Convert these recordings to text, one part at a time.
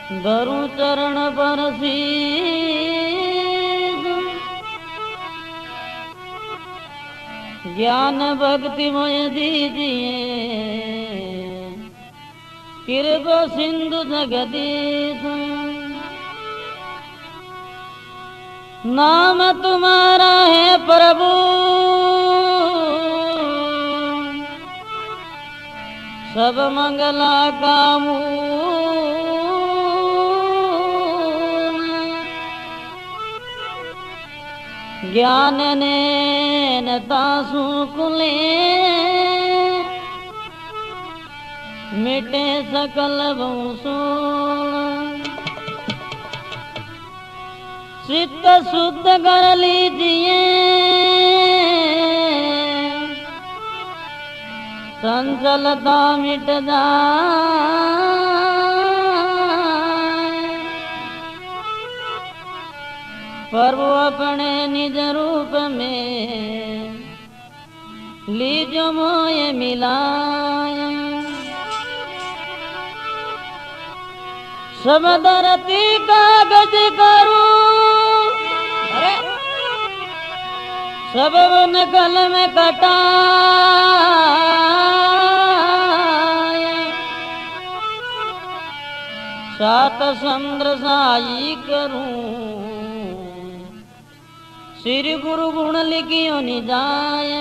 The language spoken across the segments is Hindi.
धरु चरण पर शीस, ज्ञान भक्ति मोय दीजिए, कृपा सिंधु जगदीश। नाम तुम्हारा है प्रभु, सब मंगला कामू। ज्ञान ने तासु कुले, मिटे सकल भूषण। चित्त शुद्ध कर लीजिए, संचलता मिट जाए। प्रभु अपने निज रूप में लीजो मोय मिलाए। सब धरती कागज करूं, सब वन कलम कटाए। सात समुद्र साई करूं, श्री गुरु गुण लिखियो निजाए।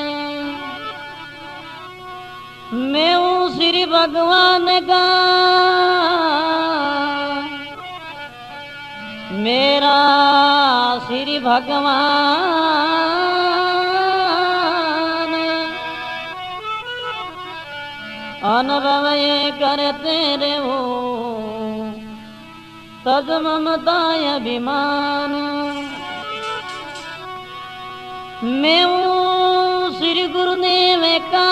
मैं हूँ श्री भगवान का, मेरा श्री भगवान। अनुभव ये करते रहो, तज ममता अभिमान। मैं हूँ श्री गुरुदेव का,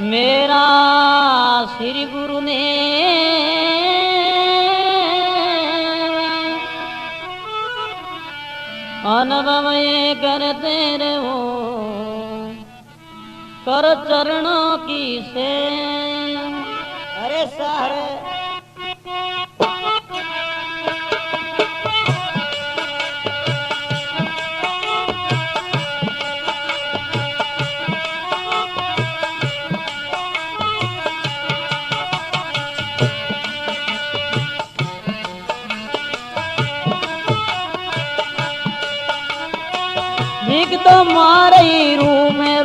मेरा श्री गुरुदेव। अनुभव ये करते रहो, कर चरणों की सेवा। अरे सारे एक तो मारे रूम में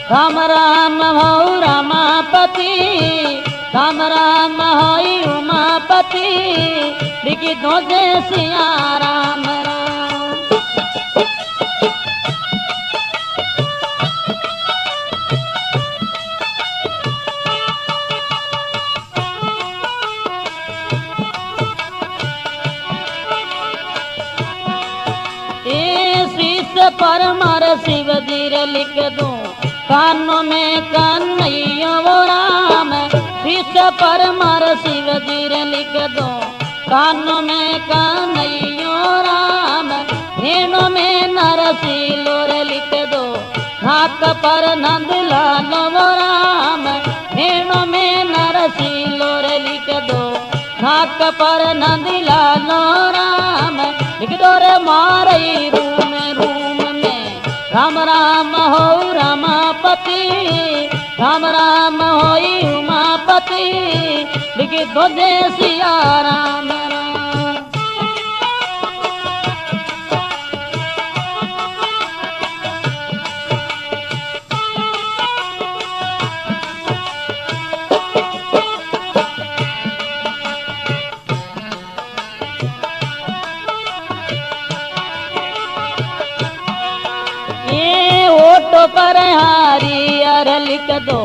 राम राम हो रमापति, राम राम हो उमापति, लिखी दो जय सिया राम राम। पर मार शिव जीर लिख दूं, कानों में कन्हैया वो राम। शीश पर मार शिव जीर लिख दूं, कानों में कन्हैया राम। हेणों में नरसिलोर लिख दो, नाक पर नंदलाल वो राम। हेणों में नरसिलोर लिख दो, नाक पर नंदलाल राम। लिख दो रे मारई रूम राम राम हो रमापति, राम राम हो उमापति, लिखी दो जय सिया राम राम। पर हरियर लिख दो,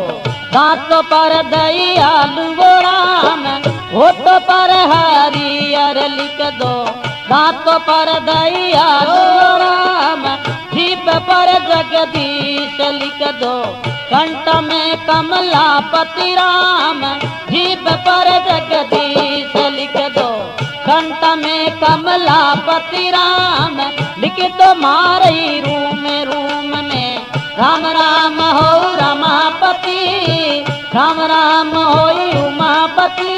दांतों पर दयालु वो राम। होठ पर हरियर लिख दो, दांतों पर दयालु वो राम। जीभ पर जगदीश लिख दो, कंठ में कमलापति राम। जीभ पर जगदीश लिख दो, कंठ में कमलापति राम। लिख दो मारई रूम में राम राम हो रमापति, राम राम होई उमापति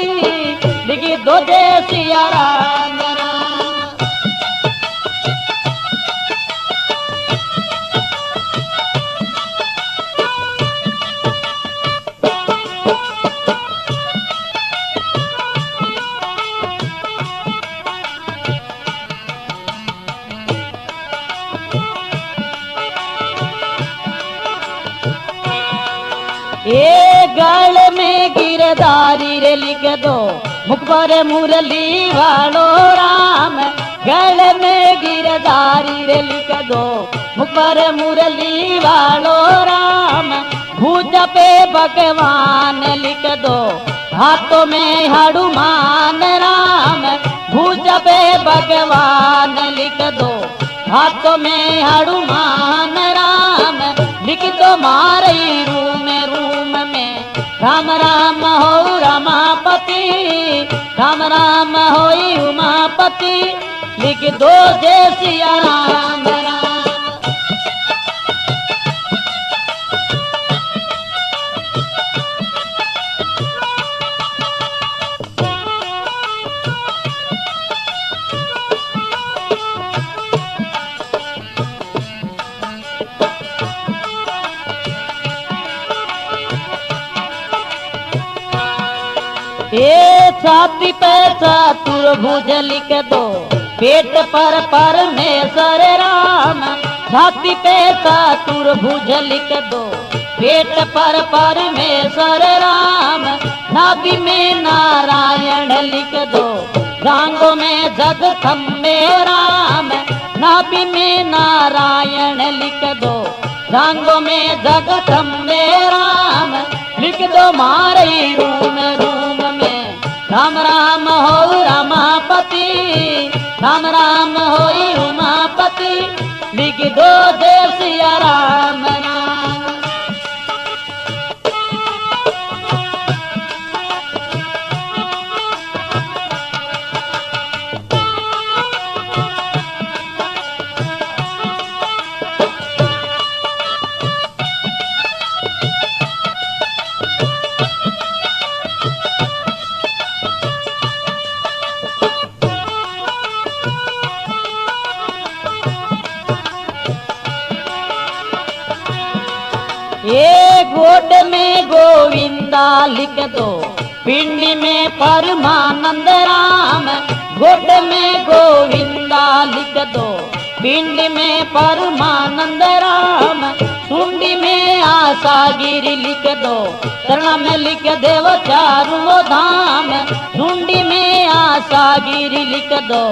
लिखी दो जय सिया राम राम। ये गल में गिरधारी रे लिख दो मुख पर मुरली वालो राम। गल में गिरधारी रे लिख दो मुख पर मुरली वालो राम। भुज पे भगवान लिख दो हाथों में हनुमान राम। भुज पे भगवान लिख दो हाथों में हनुमान राम। लिख दो मारे रूम में राम राम हो रमापति। राम राम होई उमापति लिख दो जय सिया राम राम। ये छाती पे चतुर्भुज लिख दो पेट पर परमेश्वर राम। छाती पे चतुर्भुज लिख दो पेट पर परमेश्वर राम। नाभि में नारायण लिख दो जांघों में जगदम्बे राम। नाभि में नारायण लिख दो जांघों में जगदम्बे राम। लिख दो मारे रूम में राम राम हो रमापति। राम राम होई उमापति लिख दो जय सिया राम राम। ये गोद में गोविंदा लिख दो पिंडी में परमानंद राम। गोद में गोविंदा लिख दो पिंडी में परमानंद राम। सुंडी में आशा गिरी लिख दो चरण में लिख देव चारों धाम। सुंडी में आशा गिरी लिख दो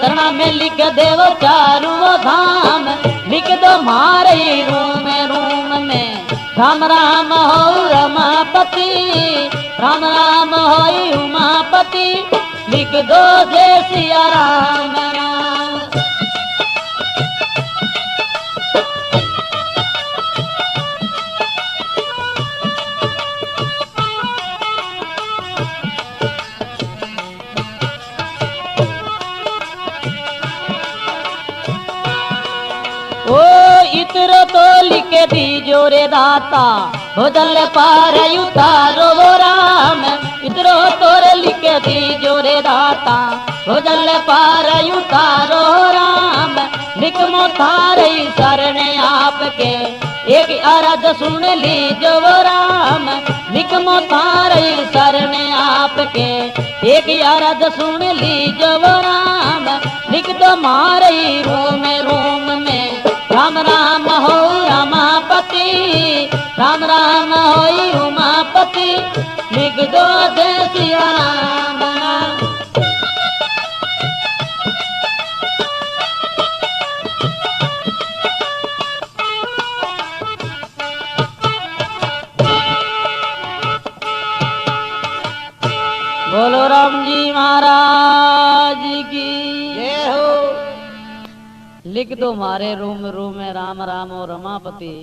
चरण में लिख देव चारों धाम। लिख दो मारे रूम में राम राम हो रमापति। राम राम होई उमापति लिख दो जय सिया राम राम। ओ इतरो तो लिख दीजो रे दाता भोजन पार उतारो राम। इतरो तोरे लिख दीजो रे दाता भोजन पार उतारो राम। लिख मो थारे शरण आपके एक अरज सुन लीजो राम। लिख मो थारे शरण आपके एक अरज सुन लीजो राम। लिख दो मारे रूम में राम राम हो रमापति। राम राम होई उमापति लिख दो जय सिया राम राम। बोलो राम जी महाराज की जय हो। लिख दो मारे रूम में राम राम और रमापति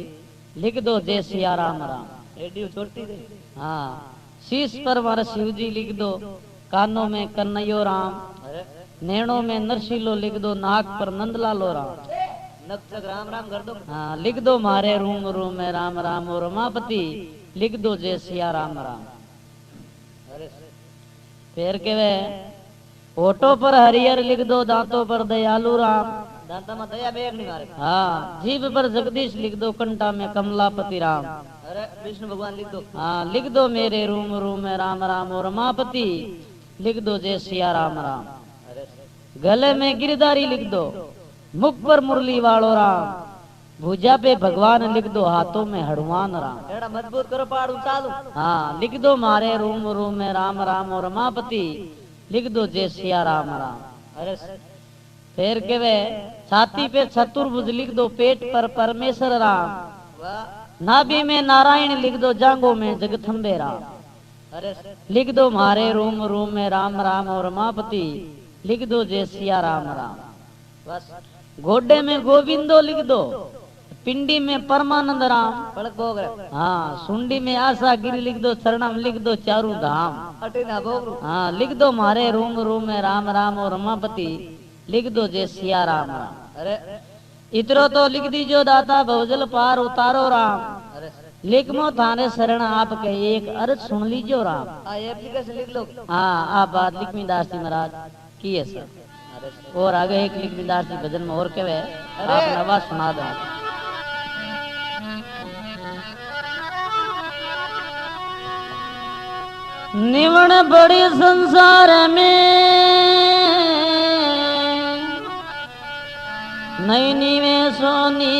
लिख दो जय सिया राम राम। रेडियो छोटी दे हाँ। शीश पर मारे शिव जी लिख दो कानों में कन्हैयो राम। नैणों में नरसिलो लिख दो नाक पर नंदलालो राम। नक्षक राम राम कर दो। हाँ लिख दो मारे रूम रूम में राम राम और रमापति लिख दो जय सिया राम राम। अरे फिर के वे होठों पर हरियर लिख दो दांतों पर दयालु राम। दांता में दया बेग नहीं मारे। हाँ जीभ पर जगदीश लिख दो कंठा में कमलापति राम। अरे विष्णु भगवान लिख दो। हाँ लिख दो मेरे रूम रूम में राम राम और रमापति लिख दो जय सिया राम राम। अरे गले में गिरधारी लिख दो मुख पर मुरली वालो राम। भुजा पे भगवान लिख दो हाथों में हनुमान राम। एड़ा मजबूत करो पहाड़ उचालो। हाँ लिख दो मारे रूम रूम में राम राम और रमापति लिख दो जय सिया राम राम। अरे फिर के वे छाती पे चतुर्भुज लिख दो पेट पर परमेश्वर राम। वाह। नाभि में नारायण लिख दो जांघों में जगथम्बे राम। अरे लिख दो मारे रूम रूम में राम राम और रमापति लिख दो जय सिया राम राम। बस गोडे में गोविंदो लिख दो पिंडी में परमानंद राम। पलक भोग रहे। हाँ सुंडी में आशा गिरी लिख दो चरणम लिख दो चारू धाम। अटे ना भोग रू। हाँ लिख दो मारे रूम रूम में राम राम और रमापति लिख दो जय सिया राम राम। अरे इतरो तो लिख दीजो दाता बहुजल पार उतारो राम। अरे लिख मो थाने शरण आपके एक अर्ज सुन लीजो राम। एप्लीकेशन लिख लो। हाँ आप बात लिखमी दास जी महाराज की है सर। अरे और आगे एक लिखमी दास जी भजन में और कहे आप आवाज सुना दो। निवण बड़ी संसार में नई नीवे सोनी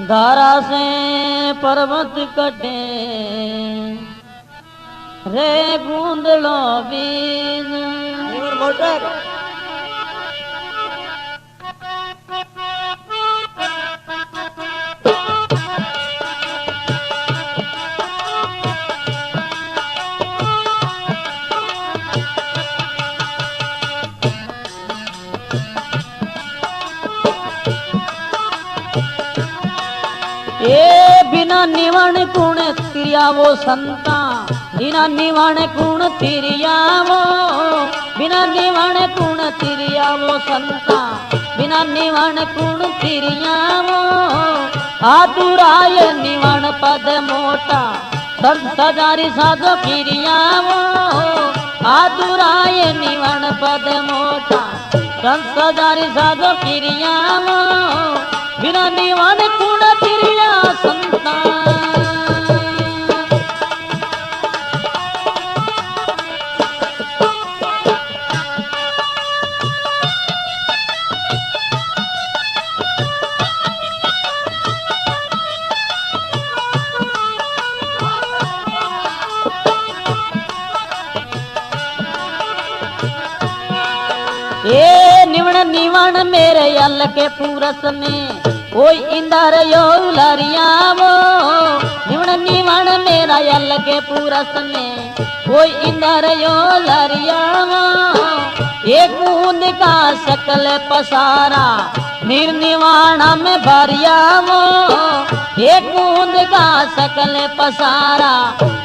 धारा से पर्वत कटे रे बूंदलो बीज। मोटा ए बिना निवण कुण तिरियावो संता बिना निवण कुण तिरियावो बिना निवण कुण तिरियावो संता बिना निवण कुण तिरियावो आतुराय निवण पद मोटा सजारी साधो फिरियावो आतुराय निवण पद मोटा सजारी साधो फिरियावो बिना निवण कुण तिरिया संता। ए निवण निवण मेरे यल के पूरस में कोई इंदर यो लरियावो निवण निवण मेरा यल के पूरस में कोई इंदर यो लरियावो एक बूंद का सकल पसारा निर्निवाणा में भरियावो एक बूंद का सकल पसारा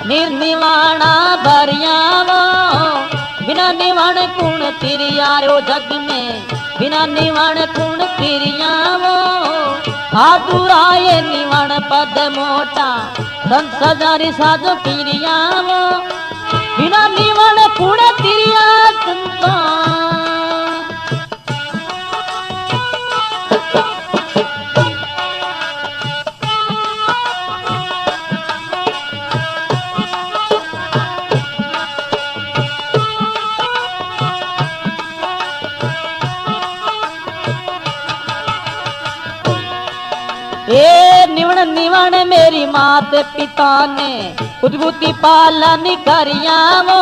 निर्निवाणा भरियावो बिना निवण कुण तिरियारो जग में बिना निवण कुण तिरियावो आतुराय निवण पद मोटा सजारी साधो फिरियावो बिना निवण कुण तिरिया संता। ए निवण निवण मेरी मात पिता ने उद्भूति पालन करियावो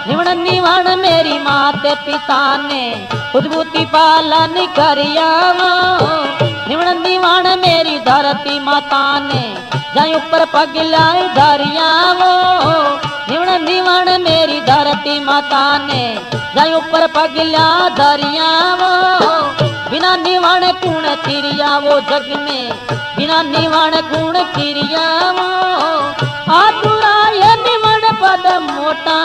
निवण निवण मेरी मात पिता ने उद्भूति पालन करियावो निवण निवण मेरी धरती माता ने जाय ऊपर पगलाई धरियावो निवण निवण मेरी धरती माता ने जाय ऊपर पगला धरियावो बिना निवण कुण तिरियावो जग में बिना निवण कुण तिरियावो आतुराय निवण पद मोटा।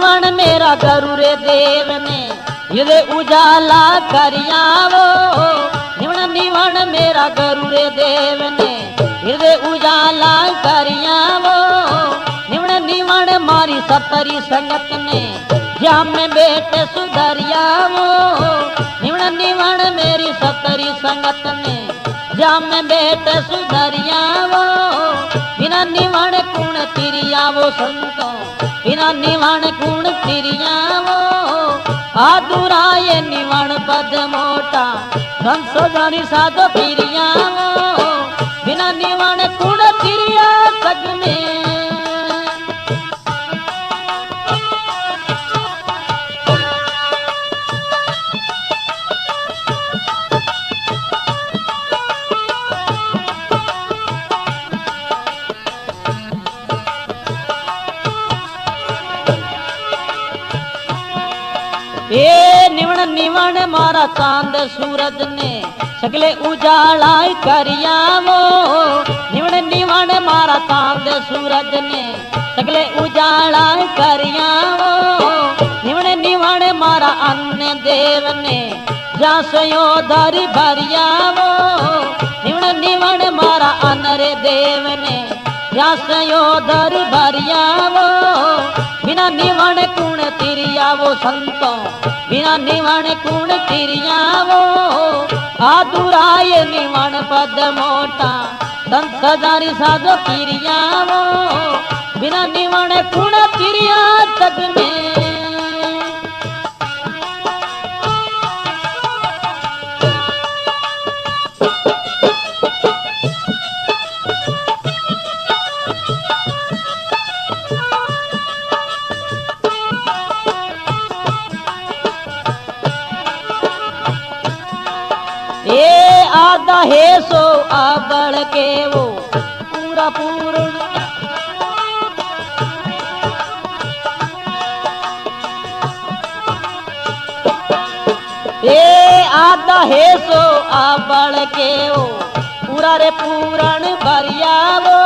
निवण मेरा गुरु रे देव ने हृदय उजाला करियावो निवण मेरा गुरु रे देव ने हृदय उजाला करियावो निवण मारी सतरी संगत ने जाम में बेटे सुधरियावो निवण मेरी सतरी संगत ने जाम में बेटे सुधरियावो बिना निवण कुण तिरियावो संतो बिना निवण कुण तिरियावो आदुराये निवण पद मोटा संसोधनी साधो तिरियावो बिना निवण कुण तिरिया सग में ए निवण मारा चांद सूरज ने सगले उजाला करियावो निवण मारा चांद सूरज ने सगले उजाला करियावो निवण मारा अन्य देव ने जासयो धरी भरियावो निवण मारा अनरे देव ने जासयो धरी भरियावो बिना निवण कुण तिरियावो संतो बिना निवण कुण तिरियावो आदुराय निवण पद मोटा संत सजारी साधो तिरियावो बिना निवण कुण तिरिया जग में ए आधा है सो आबड़ के वो पूरा पूर्ण ए आधा है सो आबड़ के वो पूरा रे पूरण भरिया वो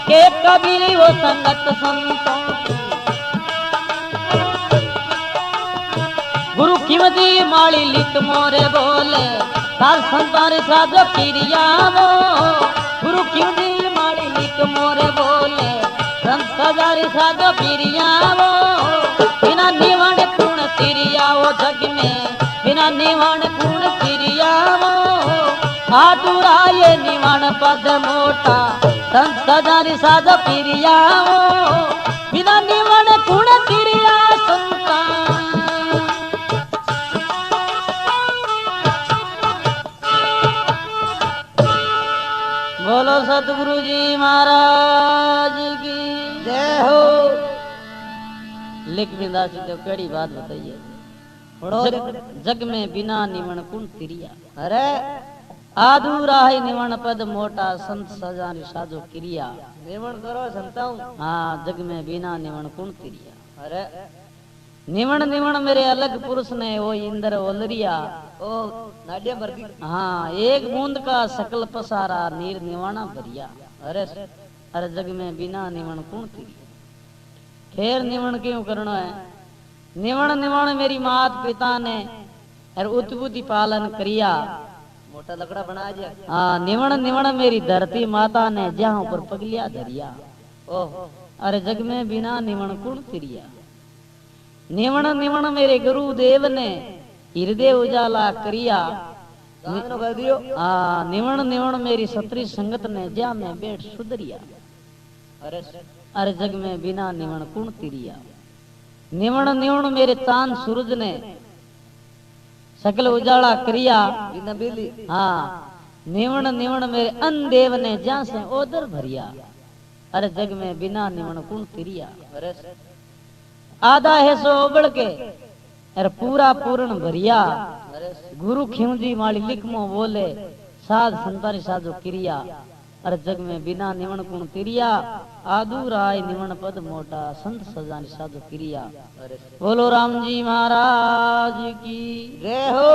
के कबीर वो संगत संतों गुरु कीमती माली लिख मोरे बोले साल संतान साधो किरियावो गुरु कीमती माली लिख मोरे बोले संत सजारी साधो किरियावो बिना निवण कुण तिरियावो जग में बिना निवण कुण तिरियावो आदुराये निवण पद मोटा संत सजारी साधो किरियावो बिना निवण कुण तिरिया संतान बोलो सतगुरु जी महाराज की जय हो। लिख बिंदास तो कड़ी बात बताइए जग में बिना निवण कुण तिरिया अरे आधुरा है निवण पद मोटा संत सजानी साधो क्रिया निवण करो संताऊ हाँ जग में बिना निवण कुण तिरिया अरे निवण मेरे अलग पुरुष ने वो इंद्र ओलरिया ओ नाड्या भरती हाँ एक बूंद का सकल पसारा नीर निवाणा भरिया अरे जग में बिना निवण कौन तिरिया खैर निवण क्यों करना है निवण मेरी मात पिता ने और उत्पत्ति पालन करिया मोटा लकड़ा बना दिया हाँ निवण मेरी धरती माता ने जहाँ पर पगलिया धरिया ओह अरे जग में बिना निवण कौन तिरिया निवण मेरे गुरुदेव ने हृदय उजाला करिया निवण मेरी सत्री संगत ने जा में बैठ सुधरिया अरे जग में बिना निवण कुण तिरिया निवण मेरे चांद सूरज ने सकल उजाला करिया हाँ निवण मेरे अन देव ने जा से ओदर भरिया अरे जग में बिना निवण कुण तिरिया आधा है सो ओबड़ के अरे पूरा पूर्ण भरिया गुरु खिमजी माली लिखमो बोले साध संतानी साधो क्रिया अरे जग में बिना निवण कुण तिरिया आदू राय निवण पद मोटा संत सजानी साधो क्रिया बोलो राम जी महाराज की जय हो।